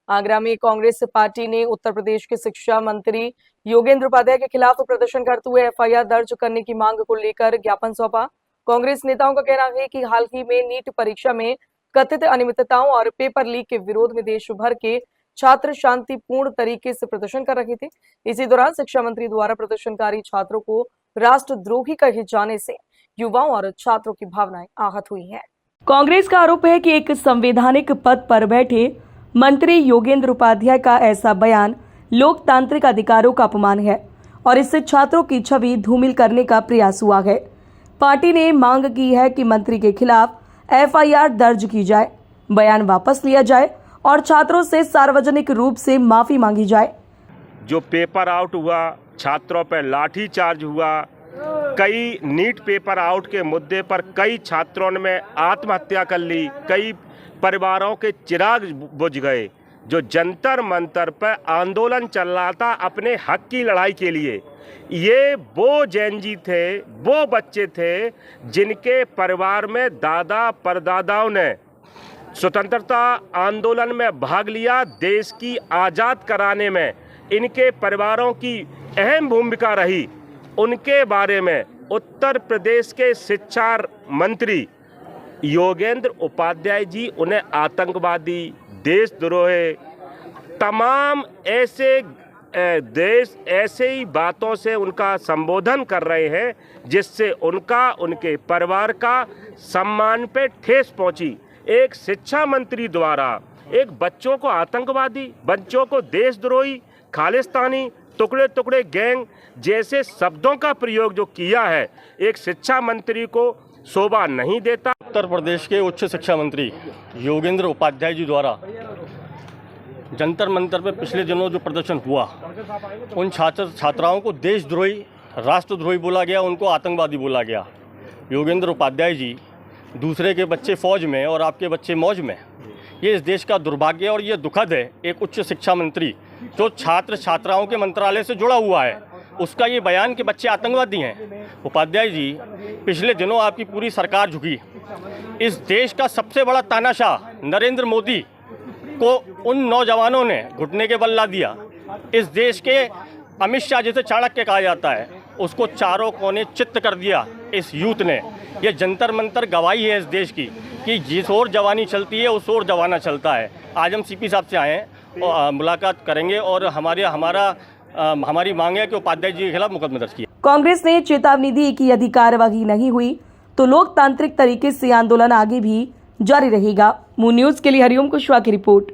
आगरा में कांग्रेस पार्टी ने उत्तर प्रदेश के शिक्षा मंत्री योगेंद्र उपाध्याय के खिलाफ प्रदर्शन करते हुए एफआईआर दर्ज करने की मांग को लेकर ज्ञापन सौंपा। कांग्रेस नेताओं का कहना है कि हाल ही में नीट परीक्षा में कथित अनियमितताओं और पेपर लीक के विरोध में देश भर के छात्र शांतिपूर्ण तरीके से प्रदर्शन कर रहे थे। इसी दौरान शिक्षा मंत्री द्वारा प्रदर्शनकारी छात्रों को राष्ट्रद्रोही कहे जाने से युवाओं और छात्रों की भावनाएं आहत हुई हैं। कांग्रेस का आरोप है कि एक संवैधानिक पद पर बैठे मंत्री योगेंद्र उपाध्याय का ऐसा बयान लोकतांत्रिक अधिकारों का अपमान है और इससे छात्रों की छवि धूमिल करने का प्रयास हुआ है। पार्टी ने मांग की है कि मंत्री के खिलाफ एफआईआर दर्ज की जाए, बयान वापस लिया जाए और छात्रों से सार्वजनिक रूप से माफी मांगी जाए। जो पेपर आउट हुआ, छात्रों पर लाठी चार्ज हुआ, कई नीट पेपर आउट के मुद्दे पर कई छात्रों ने आत्महत्या कर ली, कई परिवारों के चिराग बुझ गए। जो जंतर मंतर पर आंदोलन चल रहा था अपने हक की लड़ाई के लिए, ये वो जैनजी थे, वो बच्चे थे जिनके परिवार में दादा परदादाओं ने स्वतंत्रता आंदोलन में भाग लिया। देश की आज़ाद कराने में इनके परिवारों की अहम भूमिका रही। उनके बारे में उत्तर प्रदेश के शिक्षा मंत्री योगेंद्र उपाध्याय जी उन्हें आतंकवादी, देशद्रोही, तमाम ऐसे ही बातों से उनका संबोधन कर रहे हैं जिससे उनके परिवार का सम्मान पे ठेस पहुंची। एक शिक्षा मंत्री द्वारा एक बच्चों को आतंकवादी, बच्चों को देशद्रोही, खालिस्तानी, टुकड़े टुकड़े गैंग जैसे शब्दों का प्रयोग जो किया है, एक शिक्षा मंत्री को शोभा नहीं देता। उत्तर प्रदेश के उच्च शिक्षा मंत्री योगेंद्र उपाध्याय जी द्वारा जंतर मंतर पर पिछले दिनों जो प्रदर्शन हुआ, उन छात्राओं को देशद्रोही, राष्ट्रद्रोही बोला गया, उनको आतंकवादी बोला गया। योगेंद्र उपाध्याय जी, दूसरे के बच्चे फौज में और आपके बच्चे मौज में, ये इस देश का दुर्भाग्य और ये दुखद है। एक उच्च शिक्षा मंत्री जो छात्र छात्राओं के मंत्रालय से जुड़ा हुआ है, उसका ये बयान कि बच्चे आतंकवादी हैं। उपाध्याय जी, पिछले दिनों आपकी पूरी सरकार झुकी। इस देश का सबसे बड़ा तानाशाह नरेंद्र मोदी को उन नौजवानों ने घुटने के बल ला दिया। इस देश के अमित शाह, जिसे चाणक्य कहा जाता है, उसको चारों कोने चित्त कर दिया इस यूथ ने। ये जंतर मंतर गवाही है इस देश की कि जिस ओर जवानी चलती है उस ओर जवाना चलता है। आज हम सीपी साहब से आए हैं और मुलाकात करेंगे और हमारी मांग है कि उपाध्याय जी के खिलाफ मुकदमा दर्ज किया। कांग्रेस ने चेतावनी दी कि यदि कार्यवाही नहीं हुई तो लोकतांत्रिक तरीके से आंदोलन आगे भी जारी रहेगा। मून न्यूज के लिए हरिओम कुशवाहा की रिपोर्ट।